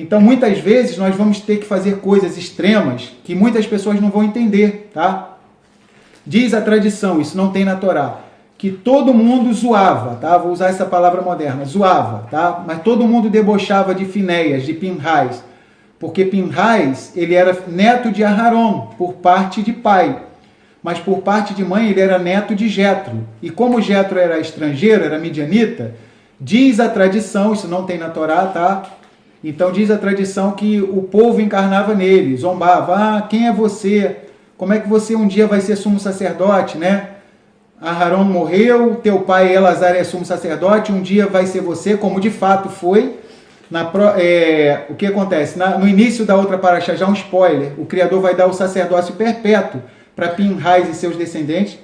Então, muitas vezes, nós vamos ter que fazer coisas extremas que muitas pessoas não vão entender, tá? Diz a tradição, isso não tem na Torá, que todo mundo zoava, tá? Vou usar essa palavra moderna, zoava, tá? Mas todo mundo debochava de Finéias, de Pinhais, porque Pinhais, ele era neto de Aharon, por parte de pai, mas por parte de mãe ele era neto de Jetro. E como Jetro era estrangeiro, era midianita, diz a tradição, isso não tem na Torá, tá? Então diz a tradição que o povo encarnava nele, zombava, ah, quem é você? Como é que você um dia vai ser sumo sacerdote, né? Aharon morreu, teu pai Elazar é sumo sacerdote, um dia vai ser você, como de fato foi. O que acontece? No início da outra paraxá, já um spoiler, o Criador vai dar o sacerdócio perpétuo para Pinhais e seus descendentes.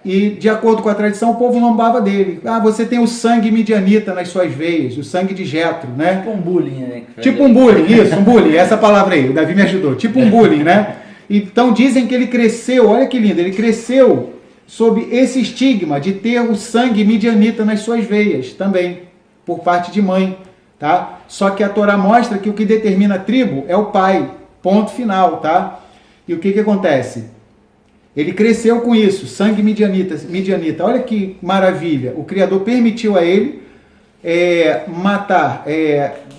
E de acordo com a tradição, o povo zombava dele. Ah, você tem o sangue midianita nas suas veias, o sangue de Jetro, né? Tipo um bullying, né? Tipo um bullying, isso, um bullying, essa palavra aí, o Davi me ajudou. Tipo um bullying, né? Então dizem que ele cresceu, olha que lindo, ele cresceu sob esse estigma de ter o sangue midianita nas suas veias também, por parte de mãe, tá? Só que a Torá mostra que o que determina a tribo é o pai, ponto final, tá? E o que acontece? Ele cresceu com isso, sangue midianita. Olha que maravilha. O Criador permitiu a ele matar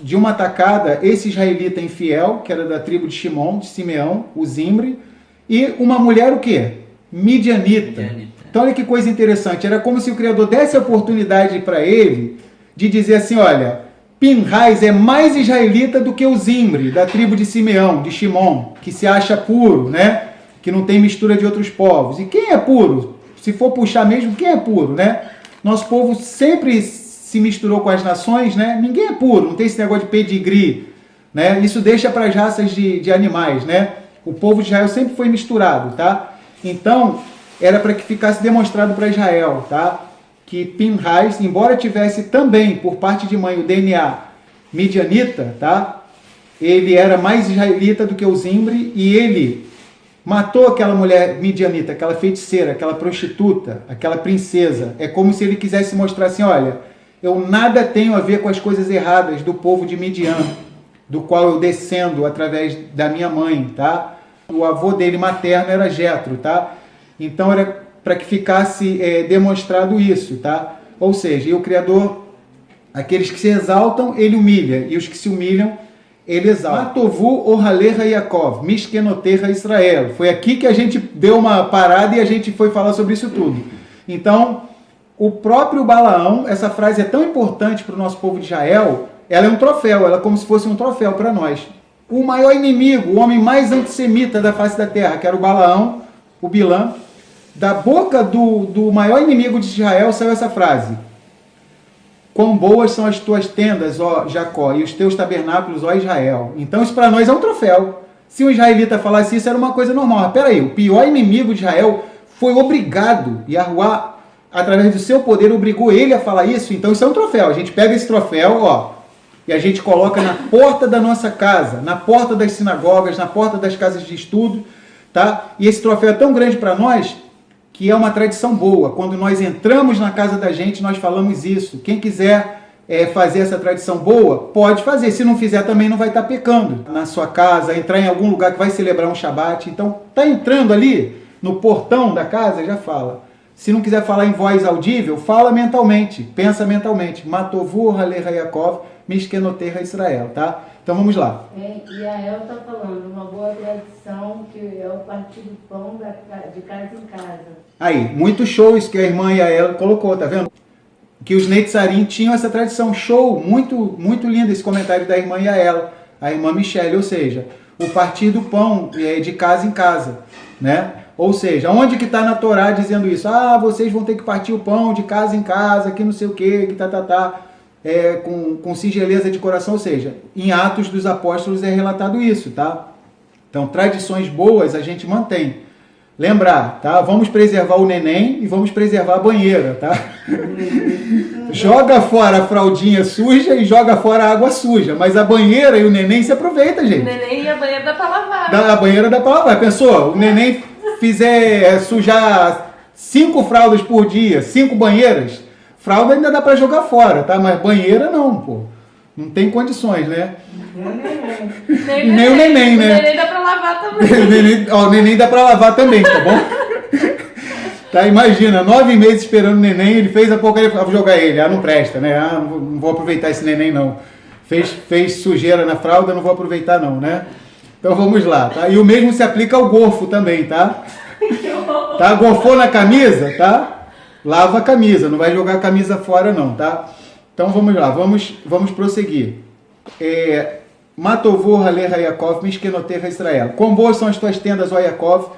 de uma tacada esse israelita infiel, que era da tribo de Shimon, de Simeão, o Zimri, e uma mulher o quê? Midianita. Então olha que coisa interessante. Era como se o Criador desse a oportunidade para ele de dizer assim, olha, Pinhais é mais israelita do que o Zimri, da tribo de Simeão, de Shimon, que se acha puro, né? Que não tem mistura de outros povos. E quem é puro? Se for puxar mesmo, quem é puro, né? Nosso povo sempre se misturou com as nações, né? Ninguém é puro, não tem esse negócio de pedigree, né? Isso deixa para as raças de animais, né? O povo de Israel sempre foi misturado, tá? Então, era para que ficasse demonstrado para Israel, tá? Que Pinhais, embora tivesse também, por parte de mãe, o DNA midianita, tá? Ele era mais israelita do que o Zimri e ele matou aquela mulher midianita, aquela feiticeira, aquela prostituta, aquela princesa. É como se ele quisesse mostrar assim, olha, eu nada tenho a ver com as coisas erradas do povo de Midian, do qual eu descendo através da minha mãe, tá? O avô dele materno era Jetro, tá? Então era para que ficasse demonstrado isso, tá? Ou seja, e o Criador, aqueles que se exaltam, ele humilha, e os que se humilham, ele exalta. Matovu Ohaleha Yaakov, Mishkenoteha Israel. Foi aqui que a gente deu uma parada e a gente foi falar sobre isso tudo. Então, o próprio Balaão, essa frase é tão importante para o nosso povo de Israel, ela é um troféu, ela é como se fosse um troféu para nós. O maior inimigo, o homem mais antissemita da face da terra, que era o Balaão, o Bilã, da boca do maior inimigo de Israel saiu essa frase: quão boas são as tuas tendas, ó Jacó, e os teus tabernáculos, ó Israel. Então isso para nós é um troféu. Se um israelita falasse isso, era uma coisa normal. Mas peraí, o pior inimigo de Israel foi obrigado, Yahuwá, através do seu poder, obrigou ele a falar isso. Então isso é um troféu. A gente pega esse troféu, ó, e a gente coloca na porta da nossa casa, na porta das sinagogas, na porta das casas de estudo, tá? E esse troféu é tão grande para nós que é uma tradição boa. Quando nós entramos na casa da gente, nós falamos isso. Quem quiser fazer essa tradição boa, pode fazer. Se não fizer, também não vai estar pecando. Na sua casa, entrar em algum lugar que vai celebrar um Shabat. Então, tá entrando ali no portão da casa, já fala. Se não quiser falar em voz audível, fala mentalmente, pensa mentalmente. Matovu Ohaleha Yaakov, Mishkenoteha Israel, tá? Então vamos lá. E a El está falando, uma boa tradição que é o partir do pão de casa em casa. Aí, muito show isso que a irmã Yael colocou, tá vendo? Que os Netzarim tinham essa tradição. Show, muito, muito lindo esse comentário da irmã Yael, a irmã Michele, ou seja, o partir do pão de casa em casa, né? Ou seja, onde que está na Torá dizendo isso? Ah, vocês vão ter que partir o pão de casa em casa, que não sei o que, que com singeleza de coração, ou seja, em Atos dos Apóstolos é relatado isso, tá? Então, tradições boas a gente mantém. Lembrar, tá? Vamos preservar o neném e vamos preservar a banheira, tá? Joga fora a fraldinha suja e joga fora a água suja, mas a banheira e o neném se aproveita, gente. O neném e a banheira dá pra lavar. A banheira dá pra lavar. Pensou? O neném fizer sujar 5 fraldas por dia, 5 banheiras, fralda ainda dá para jogar fora, tá? Mas banheira não, pô. Não tem condições, né? Nem E nem o neném, né? O neném dá pra lavar também. O neném dá pra lavar também, tá bom? Tá, imagina, 9 meses esperando o neném, ele fez a porcaria, vou jogar ele, não presta, né? Não vou aproveitar esse neném não. Fez sujeira na fralda, não vou aproveitar não, né? Então vamos lá, tá? E o mesmo se aplica ao gorfo também, tá? Tá? Gorfou na camisa, tá? Lava a camisa, não vai jogar a camisa fora não, tá? Então vamos lá, vamos prosseguir. Matovor Haleha Yaakov, Mishkenoterra Israel. Quão boas são as tuas tendas, ó Yaakov,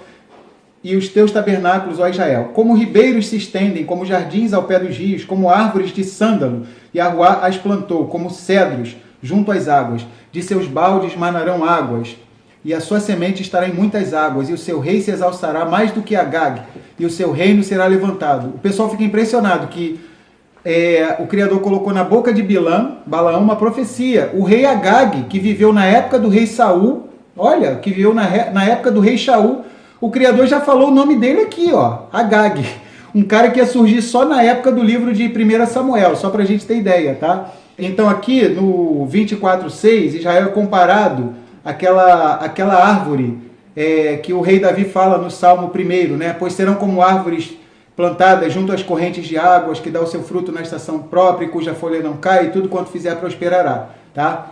e os teus tabernáculos, ó Israel. Como ribeiros se estendem, como jardins ao pé dos rios, como árvores de sândalo, e Arruá as plantou, como cedros junto às águas. De seus baldes manarão águas, e a sua semente estará em muitas águas, e o seu rei se exalçará mais do que Agag, e o seu reino será levantado. O pessoal fica impressionado que o Criador colocou na boca de Balaão uma profecia. O rei Agag, que viveu na época do rei Saul, olha, que viveu na época do rei Shaul, o Criador já falou o nome dele aqui, ó, Agag. Um cara que ia surgir só na época do livro de 1 Samuel, só para a gente ter ideia, tá? Então aqui no 24:6, Israel é comparado àquela árvore que o rei Davi fala no Salmo 1, né? Pois serão como árvores plantadas junto às correntes de águas, que dá o seu fruto na estação própria, e cuja folha não cai, e tudo quanto fizer prosperará, tá?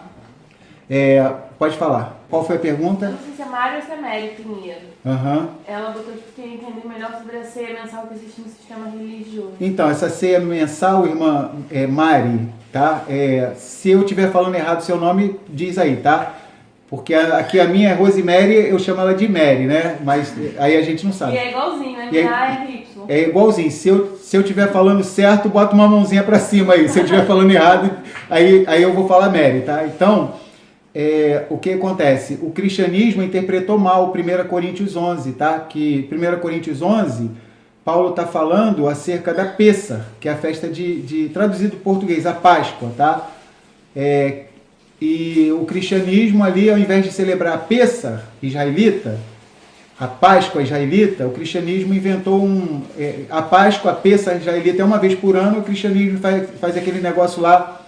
Pode falar. Qual foi a pergunta? Eu não sei se é Mário ou se é Mary Pinheiro. Aham. Ela botou que queria entender melhor sobre a ceia mensal que existe no sistema religioso. Então, essa ceia mensal, irmã Mari, tá? Se eu estiver falando errado o seu nome, diz aí, tá? Porque aqui a minha é Rosemary, eu chamo ela de Mary, né? Mas aí a gente não sabe. E é igualzinho, né? Y. É igualzinho. Se eu estiver falando certo, bota uma mãozinha para cima aí. Se eu estiver falando errado, aí eu vou falar Mary, tá? Então, o que acontece? O cristianismo interpretou mal 1 Coríntios 11, tá? Que 1 Coríntios 11, Paulo está falando acerca da Pessa, que é a festa traduzido em português, a Páscoa, tá? E o cristianismo ali, ao invés de celebrar a Pessa israelita, a Páscoa israelita, o cristianismo inventou a Páscoa, a Pessa israelita é uma vez por ano, o cristianismo faz aquele negócio lá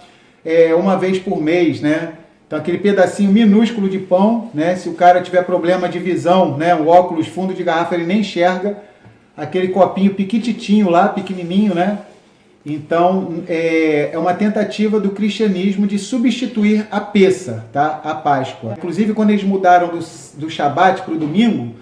uma vez por mês, né? Então aquele pedacinho minúsculo de pão, né? Se o cara tiver problema de visão, né? O óculos fundo de garrafa ele nem enxerga, aquele copinho piquititinho lá, pequenininho, né? Então, é uma tentativa do cristianismo de substituir a Pessa, tá? A Páscoa. Inclusive, quando eles mudaram do Shabat para o domingo,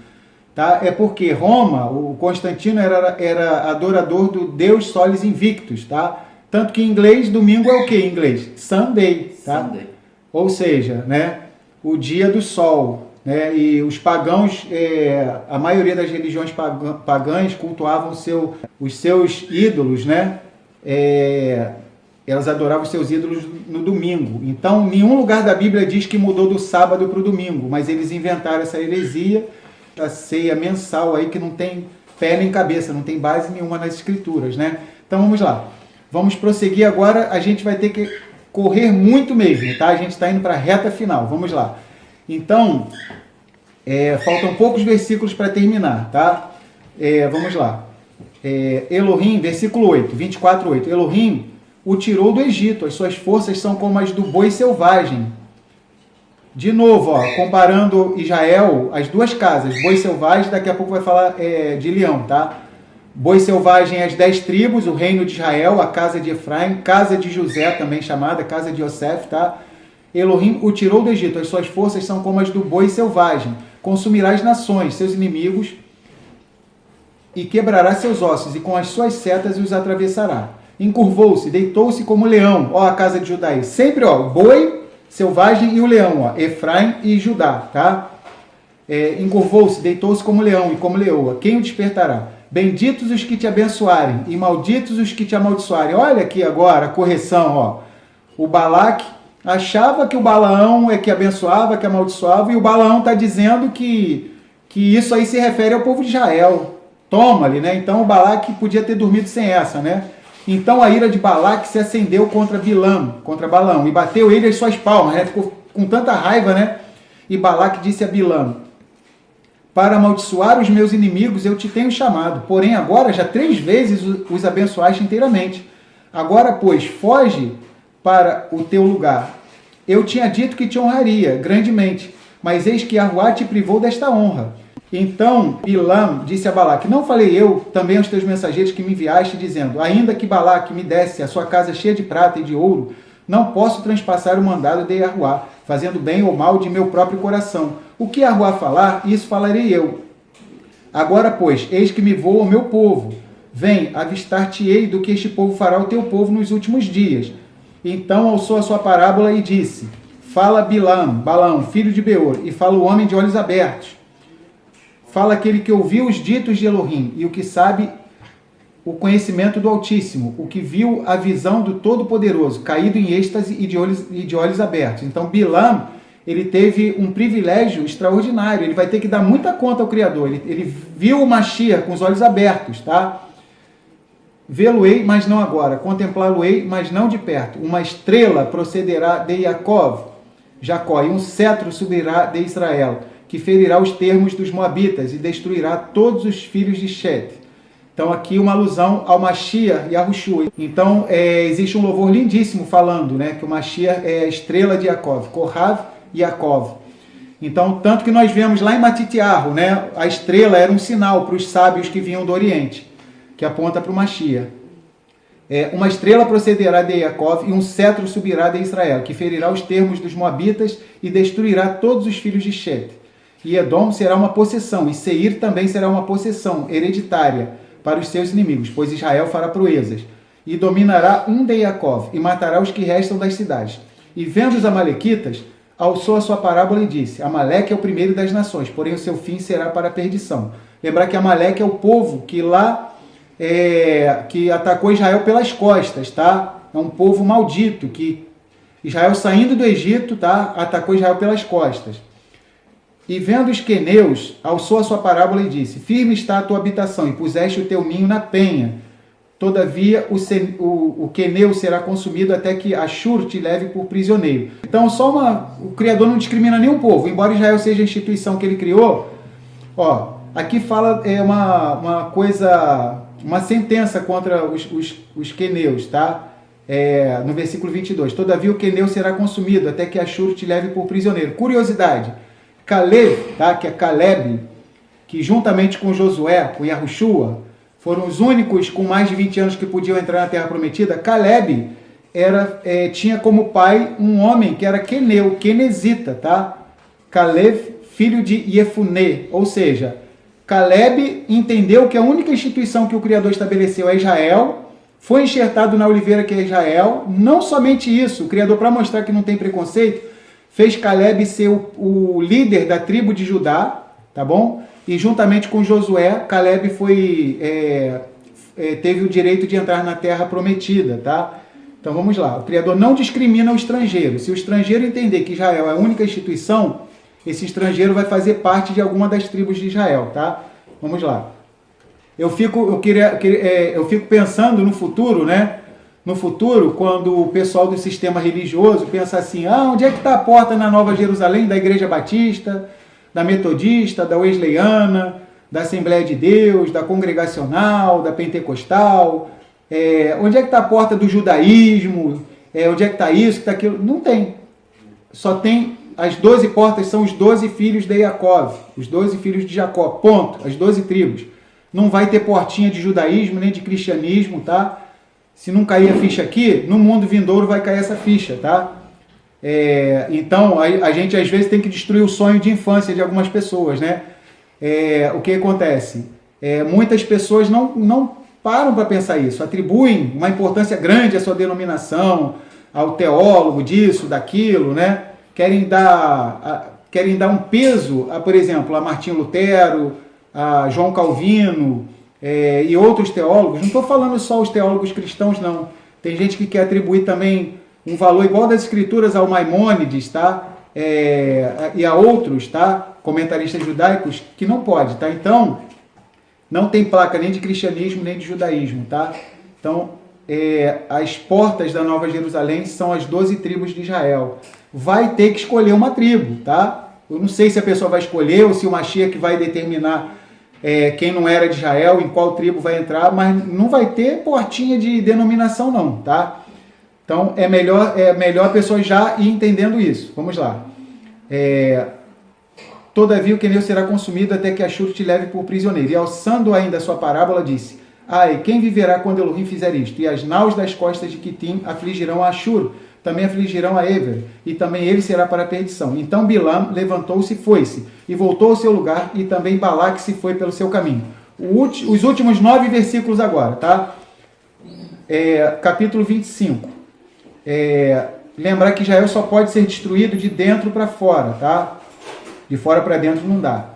tá? É porque Roma, o Constantino era adorador do Deus Solis Invictus, tá? Tanto que em inglês, domingo é o que em inglês? Sunday, tá? Sunday. Ou seja, né? O dia do sol, né? E os pagãos, a maioria das religiões pagãs cultuavam os seus ídolos, né? Elas adoravam seus ídolos no domingo. Então, nenhum lugar da Bíblia diz que mudou do sábado para o domingo, mas eles inventaram essa heresia, a ceia mensal aí que não tem pé nem cabeça, não tem base nenhuma nas escrituras, né? Então vamos lá. Vamos prosseguir agora, a gente vai ter que correr muito mesmo, tá? A gente está indo para a reta final, vamos lá. Então, faltam poucos versículos para terminar, tá? Vamos lá. Elohim, versículo 8, 24:8. Elohim o tirou do Egito, as suas forças são como as do boi selvagem. De novo, ó, comparando Israel, as duas casas, boi selvagem, daqui a pouco vai falar de leão, tá? Boi selvagem, as 10 tribos, o reino de Israel, a casa de Efraim, casa de José, também chamada casa de Yosef, tá? Elohim o tirou do Egito, as suas forças são como as do boi selvagem. Consumirá as nações, seus inimigos, e quebrará seus ossos, e com as suas setas os atravessará. Encurvou-se, deitou-se como leão, ó, a casa de Judá. Sempre, ó, boi selvagem e o leão, ó, Efraim e Judá, tá? Encurvou-se, deitou-se como leão e como leoa. Quem o despertará? Benditos os que te abençoarem, e malditos os que te amaldiçoarem. Olha aqui agora a correção, ó. O Balaque achava que o Balaão que abençoava, que amaldiçoava, e o Balaão está dizendo que isso aí se refere ao povo de Israel. Toma-lhe, né? Então o Balaque podia ter dormido sem essa, né? Então a ira de Balaque se acendeu contra Balaão, e bateu ele as suas palmas, né? Ficou com tanta raiva, né? E Balaque disse a Bilam: para amaldiçoar os meus inimigos eu te tenho chamado, porém agora já 3 vezes os abençoaste inteiramente. Agora, pois, foge para o teu lugar, eu tinha dito que te honraria grandemente, mas eis que Yahuá te privou desta honra. Então Bilam disse a Balaque, não falei eu também aos teus mensageiros que me enviaste, dizendo, ainda que Balaque me desse a sua casa cheia de prata e de ouro, não posso transpassar o mandado de Yahuá, fazendo bem ou mal de meu próprio coração. O que Yahuá falar, isso falarei eu. Agora, pois, eis que me vou ao meu povo. Vem, avistar-te-ei do que este povo fará ao teu povo nos últimos dias. Então alçou a sua parábola e disse, fala Balão, filho de Beor, e fala o homem de olhos abertos. Fala aquele que ouviu os ditos de Elohim, e o que sabe o conhecimento do Altíssimo, o que viu a visão do Todo-Poderoso, caído em êxtase e de olhos abertos. Então Bilam, ele teve um privilégio extraordinário, ele vai ter que dar muita conta ao Criador, ele viu o Mashiach com os olhos abertos, tá? Vê-lo-ei, mas não agora, contemplá-lo-ei, mas não de perto. Uma estrela procederá de Jacó, e um cetro subirá de Israel, que ferirá os termos dos Moabitas e destruirá todos os filhos de Shet. Então aqui uma alusão ao Mashiach e a Yahushua. Então existe um louvor lindíssimo falando, né, que o Mashiach é a estrela de Yaakov, Kohav e Yaakov. Então, tanto que nós vemos lá em Matitiarro, né, a estrela era um sinal para os sábios que vinham do Oriente, que aponta para o Mashiach. Uma estrela procederá de Yaakov e um cetro subirá de Israel, que ferirá os termos dos Moabitas e destruirá todos os filhos de Shet. E Edom será uma possessão, e Seir também será uma possessão hereditária para os seus inimigos, pois Israel fará proezas. E dominará um de Yaakov, e matará os que restam das cidades. E vendo os amalequitas, alçou a sua parábola e disse, Amaleque é o primeiro das nações, porém o seu fim será para a perdição. Lembrar que Amaleque é o povo que lá que atacou Israel pelas costas, tá? É um povo maldito, que Israel saindo do Egito, tá? Atacou Israel pelas costas. E vendo os queneus, alçou a sua parábola e disse, firme está a tua habitação, e puseste o teu ninho na penha. Todavia o queneu será consumido até que Ashur te leve por prisioneiro. Então o Criador não discrimina nenhum povo, embora Israel seja a instituição que ele criou. Aqui fala uma sentença contra os queneus, tá? No versículo 22. Todavia o queneu será consumido até que Ashur te leve por prisioneiro. Curiosidade. Caleb, tá? Que é Caleb, que juntamente com Josué, com Yahushua, foram os únicos com mais de 20 anos que podiam entrar na Terra Prometida. Caleb tinha como pai um homem que era queneu, quenezita, tá? Caleb, filho de Yefuné, ou seja, Caleb entendeu que a única instituição que o Criador estabeleceu é Israel, foi enxertado na oliveira que é Israel. Não somente isso, o Criador, para mostrar que não tem preconceito, fez Caleb ser o líder da tribo de Judá, tá bom? E juntamente com Josué, Caleb teve o direito de entrar na terra prometida, tá? Então vamos lá, o Criador não discrimina o estrangeiro. Se o estrangeiro entender que Israel é a única instituição, esse estrangeiro vai fazer parte de alguma das tribos de Israel, tá? Vamos lá. Eu fico pensando no futuro, né? No futuro, quando o pessoal do sistema religioso pensa assim, onde é que está a porta na Nova Jerusalém da Igreja Batista, da Metodista, da Wesleyana, da Assembleia de Deus, da Congregacional, da Pentecostal? Onde é que está a porta do judaísmo? Onde é que está isso, que está aquilo? Não tem. Só tem, as 12 portas são os 12 filhos de Yaakov, os 12 filhos de Jacó, ponto, as 12 tribos. Não vai ter portinha de judaísmo, nem de cristianismo, tá? Se não cair a ficha aqui, no mundo vindouro vai cair essa ficha, tá? Então, a gente às vezes tem que destruir o sonho de infância de algumas pessoas, né? O que acontece? Muitas pessoas não param para pensar isso, atribuem uma importância grande à sua denominação, ao teólogo disso, daquilo, né? Querem dar um peso, por exemplo, a Martinho Lutero, a João Calvino, e outros teólogos. Não estou falando só os teólogos cristãos, não. Tem gente que quer atribuir também um valor igual das escrituras ao Maimônides, tá? E a outros, tá? Comentaristas judaicos, que não pode, tá? Então, não tem placa nem de cristianismo, nem de judaísmo, tá? Então, as portas da Nova Jerusalém são as 12 tribos de Israel. Vai ter que escolher uma tribo, tá? Eu não sei se a pessoa vai escolher ou se o Mashiach vai determinar quem não era de Israel, em qual tribo vai entrar, mas não vai ter portinha de denominação não, tá? Então, é melhor a pessoa já ir entendendo isso. Vamos lá. Todavia, o queneu será consumido até que Ashur te leve por prisioneiro. E alçando ainda a sua parábola, disse: Ai, quem viverá quando Elohim fizer isto? E as naus das costas de Quitim afligirão a Ashur, também afligirão a Ever, e também ele será para a perdição. Então Bilam levantou-se e foi-se, e voltou ao seu lugar, e também Balaque se foi pelo seu caminho. Os últimos 9 versículos agora, tá? Capítulo 25. Lembrar que Israel só pode ser destruído de dentro para fora, tá? De fora para dentro não dá.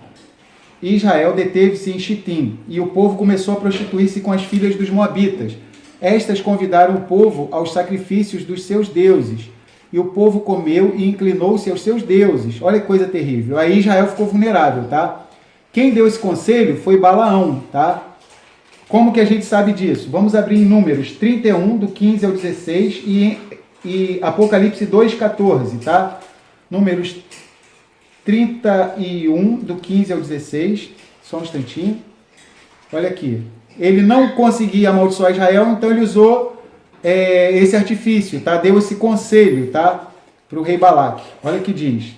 Israel deteve-se em Shitim, e o povo começou a prostituir-se com as filhas dos moabitas. Estas convidaram o povo aos sacrifícios dos seus deuses. E o povo comeu e inclinou-se aos seus deuses. Olha que coisa terrível. Aí Israel ficou vulnerável, tá? Quem deu esse conselho foi Balaão, tá? Como que a gente sabe disso? Vamos abrir em Números 31, do 15 ao 16, e Apocalipse 2, 14, tá? Números 31, do 15 ao 16. Só um instantinho. Olha aqui. Ele não conseguia amaldiçoar Israel, então ele usou esse artifício, tá? Deu esse conselho, tá? Para o rei Balaque. Olha o que diz.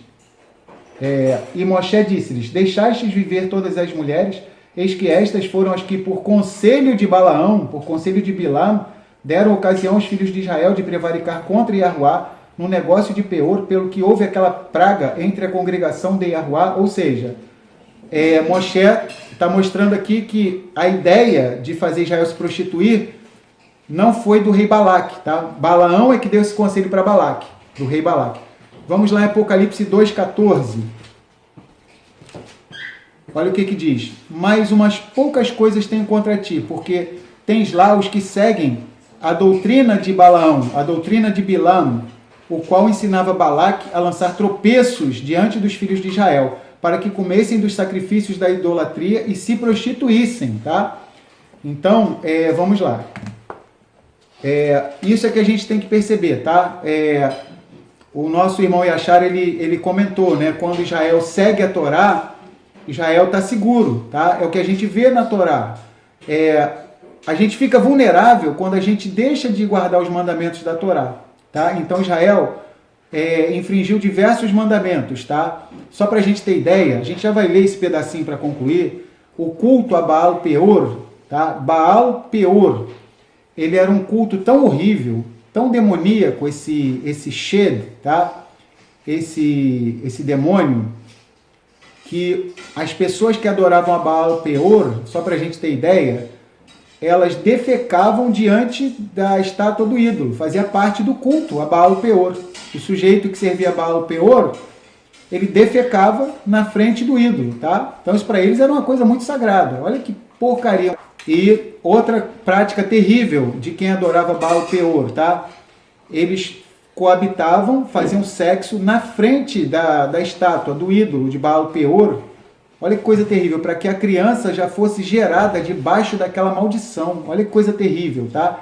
E Moshe disse-lhes: Deixastes viver todas as mulheres? Eis que estas foram as que, por conselho de Balaão, por conselho de Bilam, deram ocasião aos filhos de Israel de prevaricar contra Yahuá no negócio de Peor, pelo que houve aquela praga entre a congregação de Yahuá. Ou seja, Moshe está mostrando aqui que a ideia de fazer Israel se prostituir não foi do rei Balaque, tá? Balaão é que deu esse conselho para Balaque, do rei Balaque. Vamos lá em Apocalipse 2,14. Olha o que diz. Mas umas poucas coisas tenho contra ti, porque tens lá os que seguem a doutrina de Balaão, a doutrina de Bilam, o qual ensinava Balaque a lançar tropeços diante dos filhos de Israel, para que comessem dos sacrifícios da idolatria e se prostituíssem, tá? Então, vamos lá. Isso é que a gente tem que perceber, tá? O nosso irmão Yachar, ele comentou, né? Quando Israel segue a Torá, Israel está seguro, tá? É o que a gente vê na Torá. A gente fica vulnerável quando a gente deixa de guardar os mandamentos da Torá, tá? Então Israel infringiu diversos mandamentos, tá? Só para a gente ter ideia, a gente já vai ler esse pedacinho para concluir. O culto a Baal Peor, tá? Baal Peor, ele era um culto tão horrível, tão demoníaco, esse Shed, tá? Esse demônio, que as pessoas que adoravam a Baal Peor, só para a gente ter ideia, elas defecavam diante da estátua do ídolo, fazia parte do culto a Baal Peor. O sujeito que servia a Baal Peor, ele defecava na frente do ídolo, tá? Então isso para eles era uma coisa muito sagrada. Olha que porcaria. E outra prática terrível de quem adorava Baal Peor, tá? Eles coabitavam, faziam sexo na frente da estátua do ídolo de Baal Peor. Olha que coisa terrível, para que a criança já fosse gerada debaixo daquela maldição. Olha que coisa terrível, tá?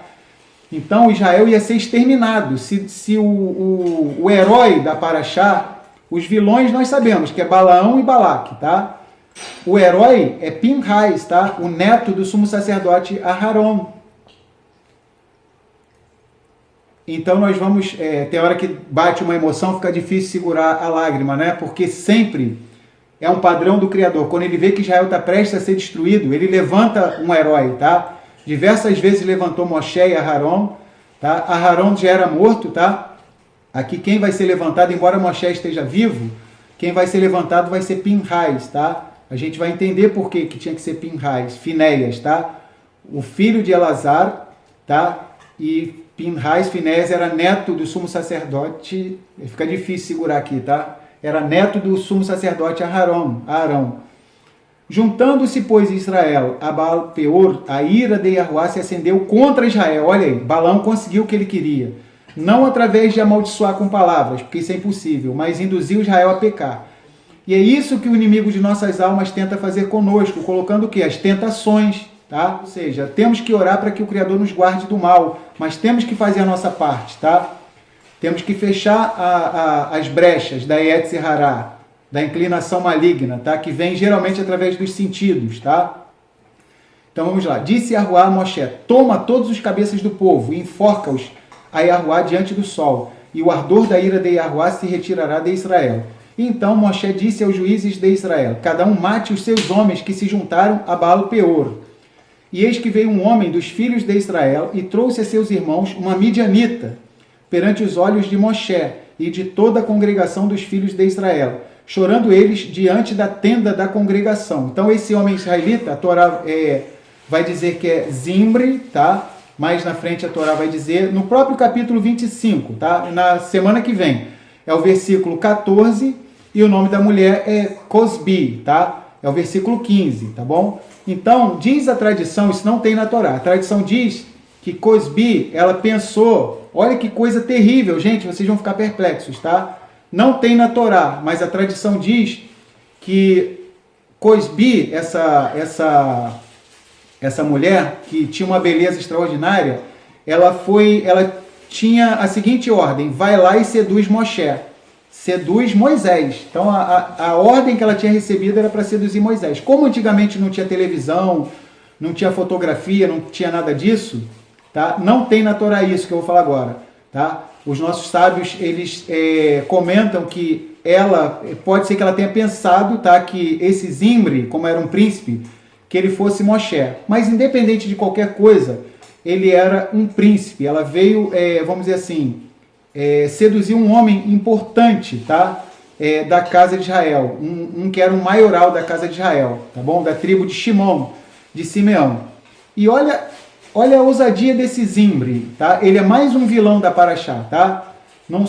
Então Israel ia ser exterminado. Se o herói da Paraxá, os vilões nós sabemos que é Balaão e Balaque, tá? O herói é Pinhais, tá? O neto do sumo sacerdote Aharon. Então nós vamos, tem hora que bate uma emoção, fica difícil segurar a lágrima, né? Porque sempre é um padrão do Criador. Quando ele vê que Israel está prestes a ser destruído, ele levanta um herói, tá? Diversas vezes levantou Moshe e Aharon, tá? Aharon já era morto, tá? Aqui quem vai ser levantado, embora Moshe esteja vivo, quem vai ser levantado vai ser Pinhais, tá? A gente vai entender por que tinha que ser Pinhais, Finéias, tá? O filho de Elazar, tá? E Pinhais, Finéias era neto do sumo sacerdote, fica difícil segurar aqui, tá? Era neto do sumo sacerdote Arão. Juntando-se, pois, Israel a Baal Peor, a ira de Yahuá se acendeu contra Israel. Olha aí, Balaão conseguiu o que ele queria. Não através de amaldiçoar com palavras, porque isso é impossível, mas induziu Israel a pecar. E é isso que o inimigo de nossas almas tenta fazer conosco, colocando o quê? As tentações, tá? Ou seja, temos que orar para que o Criador nos guarde do mal, mas temos que fazer a nossa parte, tá? Temos que fechar as brechas da Yetzer Hará, da inclinação maligna, tá? Que vem geralmente através dos sentidos, tá? Então vamos lá. Disse Yahuá a Moshe: toma todos os cabeças do povo e enforca-os a Yahuá diante do sol, e o ardor da ira de Yahuá se retirará de Israel. Então Moshe disse aos juízes de Israel: cada um mate os seus homens que se juntaram a Baal-peor. E eis que veio um homem dos filhos de Israel e trouxe a seus irmãos uma midianita perante os olhos de Moshe e de toda a congregação dos filhos de Israel, chorando eles diante da tenda da congregação. Então esse homem israelita, a Torá vai dizer que é Zimri, tá? Mais na frente a Torá vai dizer, no próprio capítulo 25, tá? Na semana que vem, é o versículo 14, e o nome da mulher é Cosbi, tá? É o versículo 15, tá bom? Então, diz a tradição, isso não tem na Torá, a tradição diz que Cosbi, ela pensou, olha que coisa terrível, gente, vocês vão ficar perplexos, tá? Não tem na Torá, mas a tradição diz que Cosbi, essa mulher, que tinha uma beleza extraordinária, ela tinha a seguinte ordem: vai lá e seduz Moshe, seduz Moisés. Então a ordem que ela tinha recebido era para seduzir Moisés. Como antigamente não tinha televisão, não tinha fotografia, não tinha nada disso, tá? Não tem na Torá isso que eu vou falar agora, tá? Os nossos sábios, eles comentam que pode ser que ela tenha pensado, tá, que esse Zimri, como era um príncipe, que ele fosse Moshe. Mas independente de qualquer coisa, ele era um príncipe. Ela veio, vamos dizer assim, seduzir um homem importante, tá? Da casa de Israel. Um que era um maioral da casa de Israel, tá bom? Da tribo de Shimon, de Simeão. E olha a ousadia desse Zimri, tá? Ele é mais um vilão da Paraxá, tá? Não,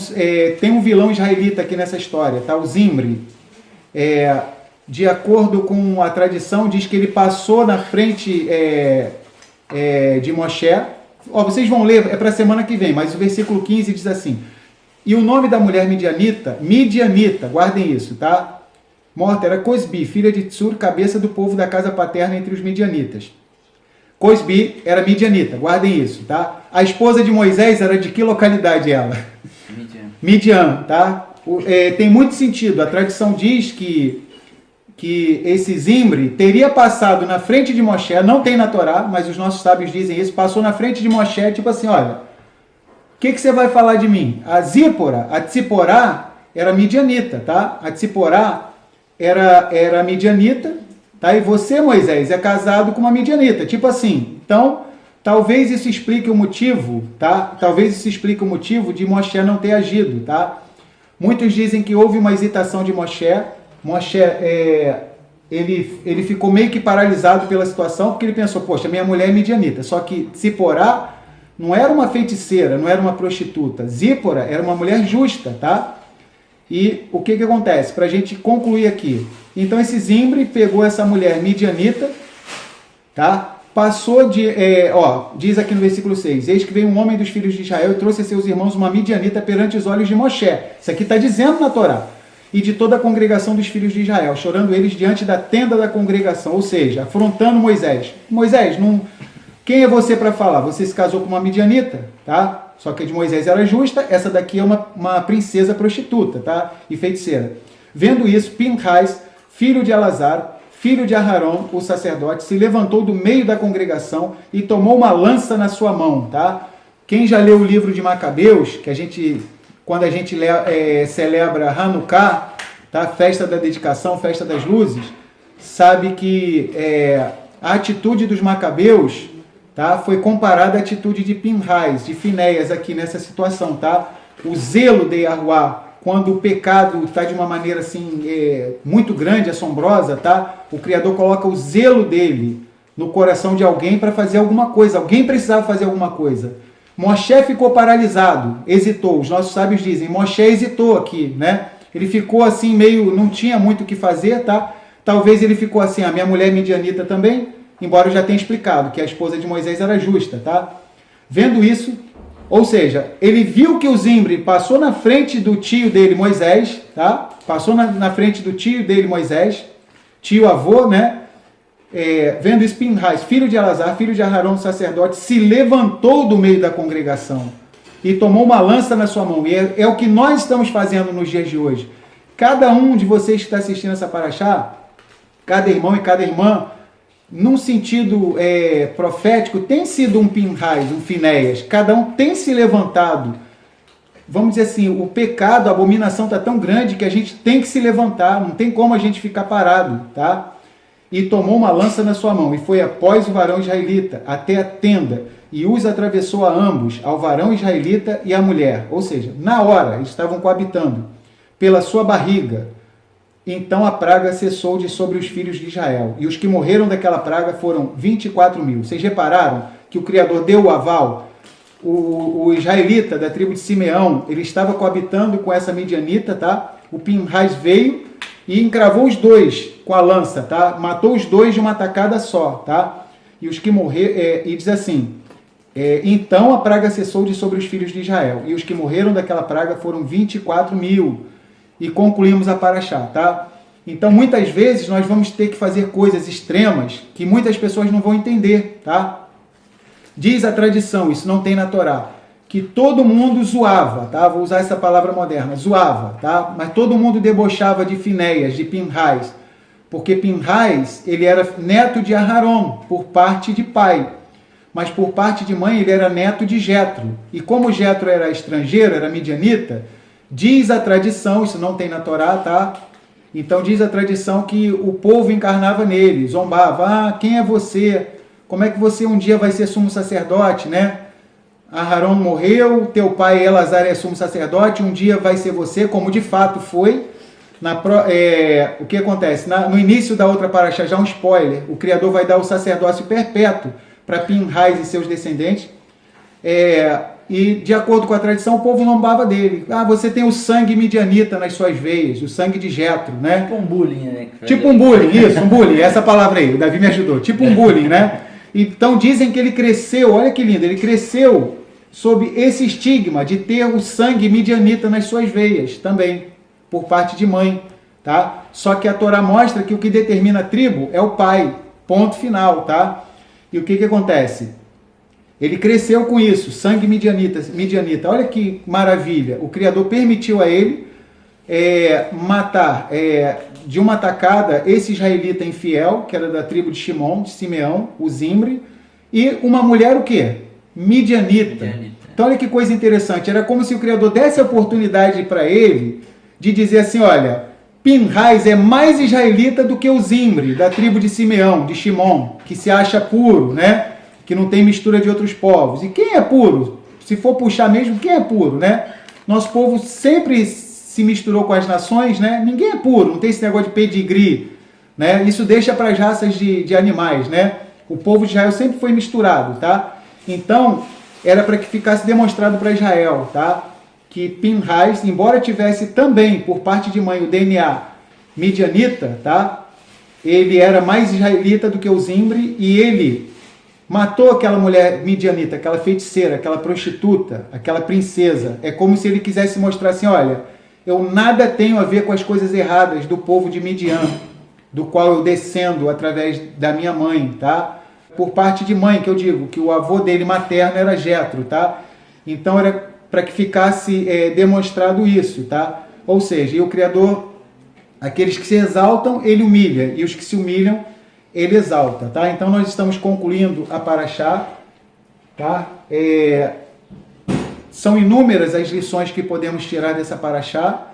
tem um vilão israelita aqui nessa história, tá? O Zimri. De acordo com a tradição, diz que ele passou na frente de Moshe. Vocês vão ler, é para a semana que vem, mas o versículo 15 diz assim: e o nome da mulher midianita, guardem isso, tá? Morta era Cosbi, filha de Tsur, cabeça do povo da casa paterna entre os midianitas. Cosbi era midianita, guardem isso, tá? A esposa de Moisés era de que localidade ela? Midian, tá? Tem muito sentido, a tradição diz que esse Zimri teria passado na frente de Moshe, não tem na Torá, mas os nossos sábios dizem isso, passou na frente de Moshe, tipo assim, olha, o que você vai falar de mim? A Tzipporá era midianita, tá? A Tzipporá era midianita, tá? E você, Moisés, é casado com uma midianita, tipo assim. Então, talvez isso explique o motivo, tá? Talvez isso explique o motivo de Moshe não ter agido, tá? Muitos dizem que houve uma hesitação de Moshe, ele ficou meio que paralisado pela situação, porque ele pensou, poxa, minha mulher é midianita. Só que Tzipporá não era uma feiticeira, não era uma prostituta. Zípora era uma mulher justa, tá? E o que acontece? Para a gente concluir aqui. Então esse Zimri pegou essa mulher midianita, tá? Passou diz aqui no versículo 6, eis que veio um homem dos filhos de Israel e trouxe a seus irmãos uma midianita perante os olhos de Moshe. Isso aqui está dizendo na Torá. E de toda a congregação dos filhos de Israel, chorando eles diante da tenda da congregação, ou seja, afrontando Moisés. Moisés, quem é você para falar? Você se casou com uma midianita, tá? Só que a de Moisés era justa, essa daqui é uma princesa prostituta, tá? E feiticeira. Vendo isso, Pinhas, filho de Elazar, filho de Aharon, o sacerdote, se levantou do meio da congregação e tomou uma lança na sua mão, tá? Quem já leu o livro de Macabeus, quando a gente celebra Hanukkah, tá? Festa da dedicação, festa das luzes, sabe que a atitude dos Macabeus, tá? Foi comparada à atitude de Pinhas, de Finéias aqui nessa situação, tá? O zelo de Yahuá, quando o pecado está de uma maneira assim muito grande, assombrosa, tá? O Criador coloca o zelo dele no coração de alguém para fazer alguma coisa. Alguém precisava fazer alguma coisa. Moshe ficou paralisado, hesitou. Os nossos sábios dizem, Moshe hesitou aqui, né? Ele ficou assim meio, não tinha muito o que fazer, tá? Talvez ele ficou assim, a minha mulher midianita também, embora eu já tenha explicado que a esposa de Moisés era justa, tá? Vendo isso, ou seja, ele viu que o Zimri passou na frente do tio dele, Moisés, tá? Passou na frente do tio dele, Moisés, tio-avô, né? Vendo isso, Pinhas, filho de Elazar, filho de Aharon, sacerdote, se levantou do meio da congregação e tomou uma lança na sua mão. E é o que nós estamos fazendo nos dias de hoje. Cada um de vocês que está assistindo essa paraxá, cada irmão e cada irmã, num sentido profético, tem sido um Pinhais, um Finéias. Cada um tem se levantado. Vamos dizer assim, o pecado, a abominação está tão grande que a gente tem que se levantar, não tem como a gente ficar parado, tá? E tomou uma lança na sua mão, e foi após o varão israelita, até a tenda, e os atravessou a ambos, ao varão israelita e à mulher. Ou seja, na hora, eles estavam coabitando, pela sua barriga. Então a praga cessou de sobre os filhos de Israel, e os que morreram daquela praga foram 24.000. Vocês repararam que o Criador deu o aval? O israelita da tribo de Simeão, ele estava coabitando com essa midianita, tá? O Pinhais veio e encravou os dois com a lança, tá? Matou os dois de uma tacada só, tá? E os que morreram, e diz assim, então a praga cessou de sobre os filhos de Israel, e os que morreram daquela praga foram 24.000. E concluímos a paraxá, tá? Então muitas vezes nós vamos ter que fazer coisas extremas que muitas pessoas não vão entender, tá? Diz a tradição, isso não tem na Torá, que todo mundo zoava, tá? Vou usar essa palavra moderna, zoava, tá? Mas todo mundo debochava de Finéias, de Pinhais, porque Pinhais, ele era neto de Aharon, por parte de pai, mas por parte de mãe ele era neto de Jetro. E como Jetro era estrangeiro, era midianita, diz a tradição, isso não tem na Torá, tá? Então diz a tradição que o povo encarnava nele, zombava, quem é você? Como é que você um dia vai ser sumo sacerdote, né? Aharon morreu, teu pai Elazar é sumo sacerdote, um dia vai ser você, como de fato foi. O que acontece? No início da outra paraxá, já um spoiler, o Criador vai dar o sacerdócio perpétuo para Pinhais e seus descendentes. E de acordo com a tradição, o povo zombava dele. Você tem o sangue midianita nas suas veias, o sangue de Jetro, né? Tipo um bullying, né? Tipo um bullying, isso, um bullying, essa palavra aí, o Davi me ajudou. Tipo um bullying, né? Então dizem que ele cresceu, olha que lindo, ele cresceu sob esse estigma de ter o sangue midianita nas suas veias também, por parte de mãe, tá? Só que a Torá mostra que o que determina a tribo é o pai, ponto final, tá? E o que acontece? Ele cresceu com isso, sangue midianita. Olha que maravilha, o Criador permitiu a ele matar de uma tacada esse israelita infiel, que era da tribo de Simeão, o Zimri, e uma mulher o quê? Midianita. Então olha que coisa interessante, era como se o Criador desse a oportunidade para ele de dizer assim, olha, Pinhais é mais israelita do que o Zimri, da tribo de Simeão, de Shimon, que se acha puro, né? Que não tem mistura de outros povos. E quem é puro? Se for puxar mesmo, quem é puro, né? Nosso povo sempre se misturou com as nações, né? Ninguém é puro, não tem esse negócio de pedigree, né? Isso deixa para as raças de animais, né? O povo de Israel sempre foi misturado, tá? Então, era para que ficasse demonstrado para Israel, tá? Que Pinhais, embora tivesse também, por parte de mãe, o DNA midianita, tá? Ele era mais israelita do que o Zimri, e ele matou aquela mulher midianita, aquela feiticeira, aquela prostituta, aquela princesa. É como se ele quisesse mostrar assim, olha, eu nada tenho a ver com as coisas erradas do povo de Midian, do qual eu descendo através da minha mãe, tá? Por parte de mãe, que eu digo, que o avô dele materno era Jetro, tá? Então era para que ficasse demonstrado isso, tá? Ou seja, e o Criador, aqueles que se exaltam, ele humilha, e os que se humilham, ele exalta, tá? Então nós estamos concluindo a paraxá, tá? São inúmeras as lições que podemos tirar dessa paraxá.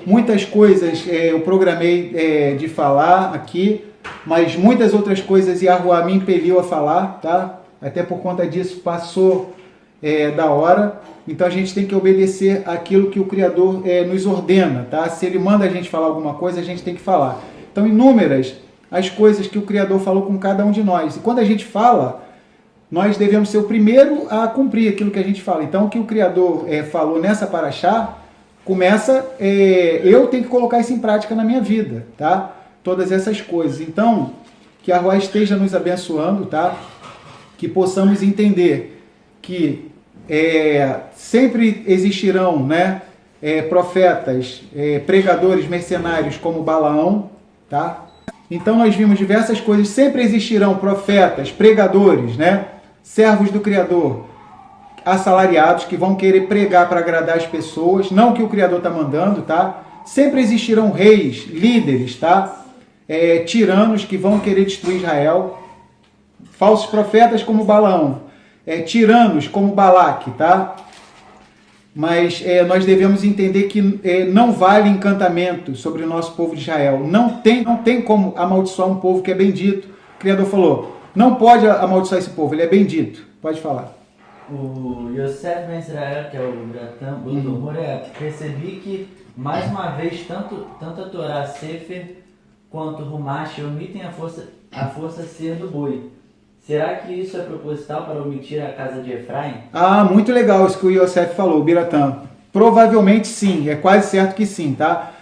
Muitas coisas eu programei de falar aqui, mas muitas outras coisas Yahuwá me impeliu a falar, tá? Até por conta disso passou da hora. Então a gente tem que obedecer aquilo que o Criador nos ordena, tá? Se ele manda a gente falar alguma coisa, a gente tem que falar. Então inúmeras as coisas que o Criador falou com cada um de nós. E quando a gente fala, nós devemos ser o primeiro a cumprir aquilo que a gente fala. Então, o que o Criador falou nessa paraxá, começa, eu tenho que colocar isso em prática na minha vida, tá? Todas essas coisas. Então, que a Yahuwá esteja nos abençoando, tá? Que possamos entender que sempre existirão, né, profetas, pregadores, mercenários como Balaão, tá? Então nós vimos diversas coisas, sempre existirão profetas, pregadores, né? Servos do Criador, assalariados, que vão querer pregar para agradar as pessoas, não o que o Criador está mandando, tá? Sempre existirão reis, líderes, tá? Tiranos que vão querer destruir Israel, falsos profetas como Balaão, tiranos como Balaque, tá? Mas nós devemos entender que não vale encantamento sobre o nosso povo de Israel. Não tem como amaldiçoar um povo que é bendito. O Criador falou, não pode amaldiçoar esse povo, ele é bendito. Pode falar. O Yosef Ben Israel, que é o Biratã, botou percebi que, mais uma vez, tanto a Torá Sefer quanto o Rumash omitem a força ser do boi. Será que isso é proposital para omitir a casa de Efraim? Ah, muito legal isso que o Yosef falou, o Biratã. Provavelmente sim, é quase certo que sim, tá?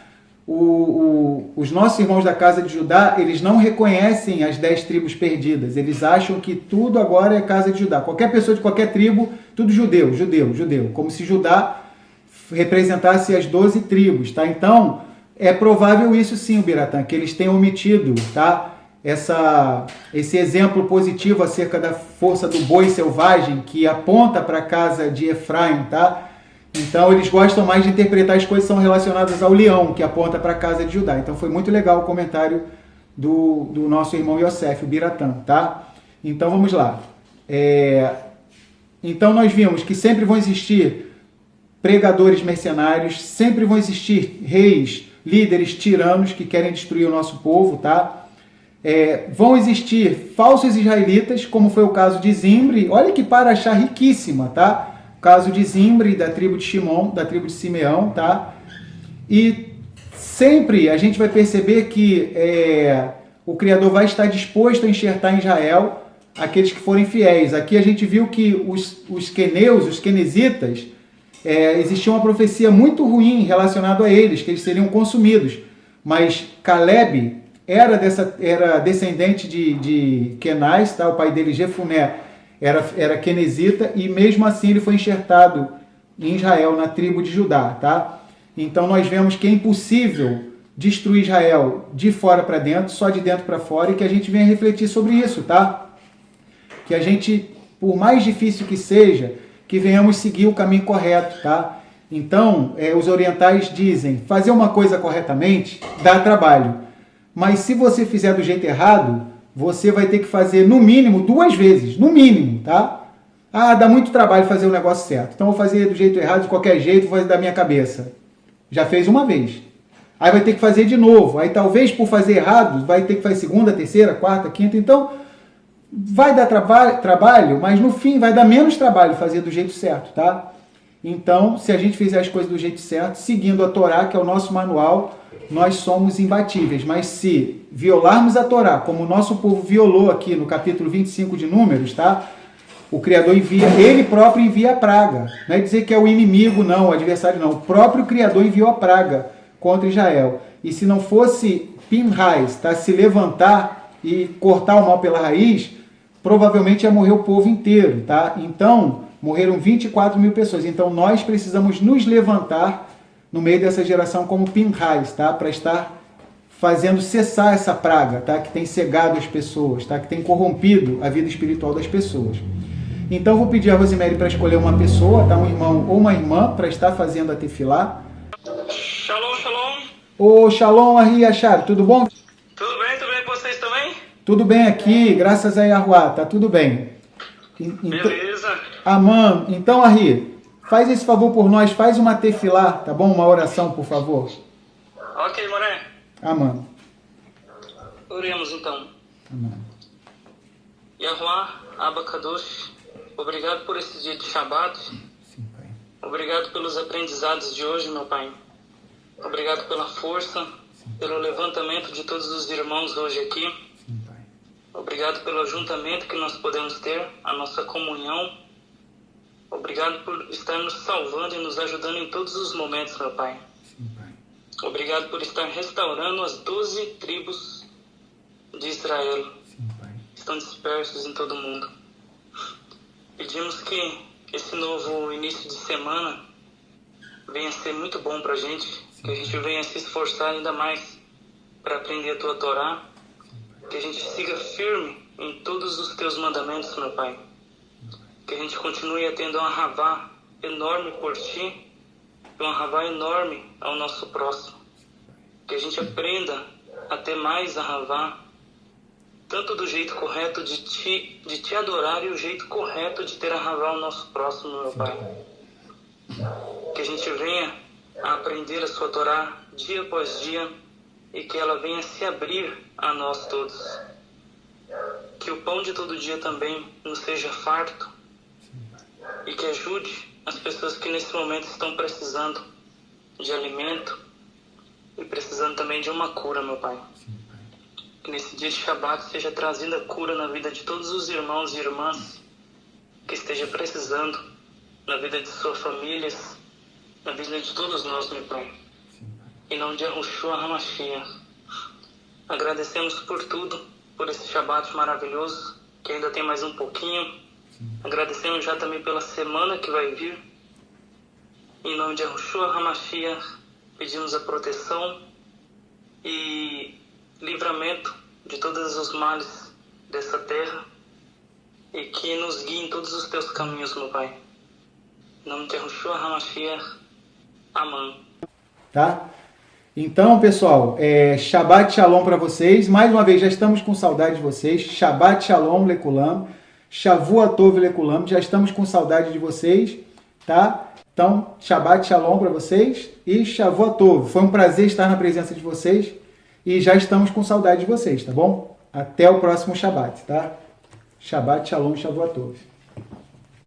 Os nossos irmãos da casa de Judá, eles não reconhecem as 10 tribos perdidas. Eles acham que tudo agora é casa de Judá. Qualquer pessoa de qualquer tribo, tudo judeu. Como se Judá representasse as 12 tribos, tá? Então, é provável isso sim, o Biratã, que eles tenham omitido, tá? Esse exemplo positivo acerca da força do boi selvagem que aponta para a casa de Efraim, tá? Então eles gostam mais de interpretar as coisas que são relacionadas ao leão, que aponta para a casa de Judá. Então foi muito legal o comentário do nosso irmão Yosef, o Biratã, tá? Então vamos lá. Então nós vimos que sempre vão existir pregadores mercenários, sempre vão existir reis, líderes, tiranos que querem destruir o nosso povo, tá? Vão existir falsos israelitas, como foi o caso de Zimri. Olha que paraxá riquíssima, tá? O caso de Zimri, da tribo de Shimon, da tribo de Simeão, tá? E sempre a gente vai perceber que o Criador vai estar disposto a enxertar em Israel aqueles que forem fiéis. Aqui a gente viu que os queneus, os quenesitas, existia uma profecia muito ruim relacionada a eles, que eles seriam consumidos. Mas Caleb era descendente de Kenaz, tá? O pai dele, Jefuné, era quenezita, e mesmo assim ele foi enxertado em Israel, na tribo de Judá, tá? Então nós vemos que é impossível destruir Israel de fora para dentro, só de dentro para fora, e que a gente venha refletir sobre isso, tá? Que a gente, por mais difícil que seja, que venhamos seguir o caminho correto, tá? Então, os orientais dizem, fazer uma coisa corretamente dá trabalho. Mas se você fizer do jeito errado, você vai ter que fazer no mínimo 2 vezes, no mínimo, tá? Ah, dá muito trabalho fazer o negócio certo. Então eu vou fazer do jeito errado, de qualquer jeito, vou fazer da minha cabeça. Já fez uma vez. Aí vai ter que fazer de novo. Aí talvez por fazer errado, vai ter que fazer segunda, terceira, quarta, quinta. Então vai dar trabalho, mas no fim vai dar menos trabalho fazer do jeito certo, tá? Então, se a gente fizer as coisas do jeito certo, seguindo a Torá, que é o nosso manual, nós somos imbatíveis. Mas se violarmos a Torá, como o nosso povo violou aqui no capítulo 25 de Números, tá? O Criador ele próprio envia a praga. Não é dizer que é o inimigo, não, o adversário não. O próprio Criador enviou a praga contra Israel. E se não fosse Pinhais, tá? Se levantar e cortar o mal pela raiz, provavelmente ia morrer o povo inteiro, tá? Então, morreram 24 mil pessoas. Então, nós precisamos nos levantar no meio dessa geração como Pinhais, tá? Para estar fazendo cessar essa praga, tá? Que tem cegado as pessoas, tá? Que tem corrompido a vida espiritual das pessoas. Então, vou pedir a Rosemary para escolher uma pessoa, tá? Um irmão ou uma irmã para estar fazendo a tefilá. Shalom, shalom. Ô, shalom, Ari Achar, tudo bom? Tudo bem com vocês também? Tudo bem aqui, graças a Yahuwá, tá tudo bem. Beleza. Amã. Então, Ari, faz esse favor por nós, faz uma tefilá, tá bom? Uma oração, por favor. Ok, Moré. Amã. Oremos então. Amã. Yahuwá, Abacadosh, obrigado por esse dia de Shabat. Sim, Pai. Obrigado pelos aprendizados de hoje, meu Pai. Obrigado pela força, pelo levantamento de todos os irmãos hoje aqui. Sim, Pai. Obrigado pelo ajuntamento que nós podemos ter, a nossa comunhão. Obrigado por estar nos salvando e nos ajudando em todos os momentos, meu Pai. Sim, Pai. Obrigado por estar restaurando as 12 tribos de Israel. Sim, Pai. Estão dispersos em todo o mundo. Pedimos que esse novo início de semana venha ser muito bom para a gente, que a gente venha se esforçar ainda mais para aprender a Tua Torá, que a gente siga firme em todos os Teus mandamentos, meu Pai, que a gente continue tendo uma ravá enorme por Ti e uma ravá enorme ao nosso próximo, que a gente aprenda a ter mais a ravá tanto do jeito correto de te adorar e o jeito correto de ter a razão ao nosso próximo, meu Pai. Que a gente venha a aprender a sua Torá dia após dia e que ela venha se abrir a nós todos. Que o pão de todo dia também nos seja farto e que ajude as pessoas que nesse momento estão precisando de alimento e precisando também de uma cura, meu Pai. Que nesse dia de Shabat seja trazida cura na vida de todos os irmãos e irmãs que esteja precisando, na vida de suas famílias, na vida de todos nós, meu Pai. Em nome de Yahushua HaMashiach. Agradecemos por tudo, por esse Shabat maravilhoso, que ainda tem mais um pouquinho. Agradecemos já também pela semana que vai vir. Em nome de Yahushua HaMashiach, pedimos a proteção e livramento de todos os males dessa terra e que nos guie em todos os teus caminhos, meu Pai. Em nome de Yahushua HaMashiach. Amém. Tá? Então, pessoal, Shabbat Shalom para vocês. Mais uma vez, já estamos com saudade de vocês. Shabbat Shalom Lekulam. Shavua Tov Lekulam. Já estamos com saudade de vocês, tá? Então, Shabbat Shalom para vocês e Shavua Tov. Foi um prazer estar na presença de vocês e já estamos com saudade de vocês, tá bom? Até o próximo Shabbat, tá? Shabbat Shalom, Shavua Tov.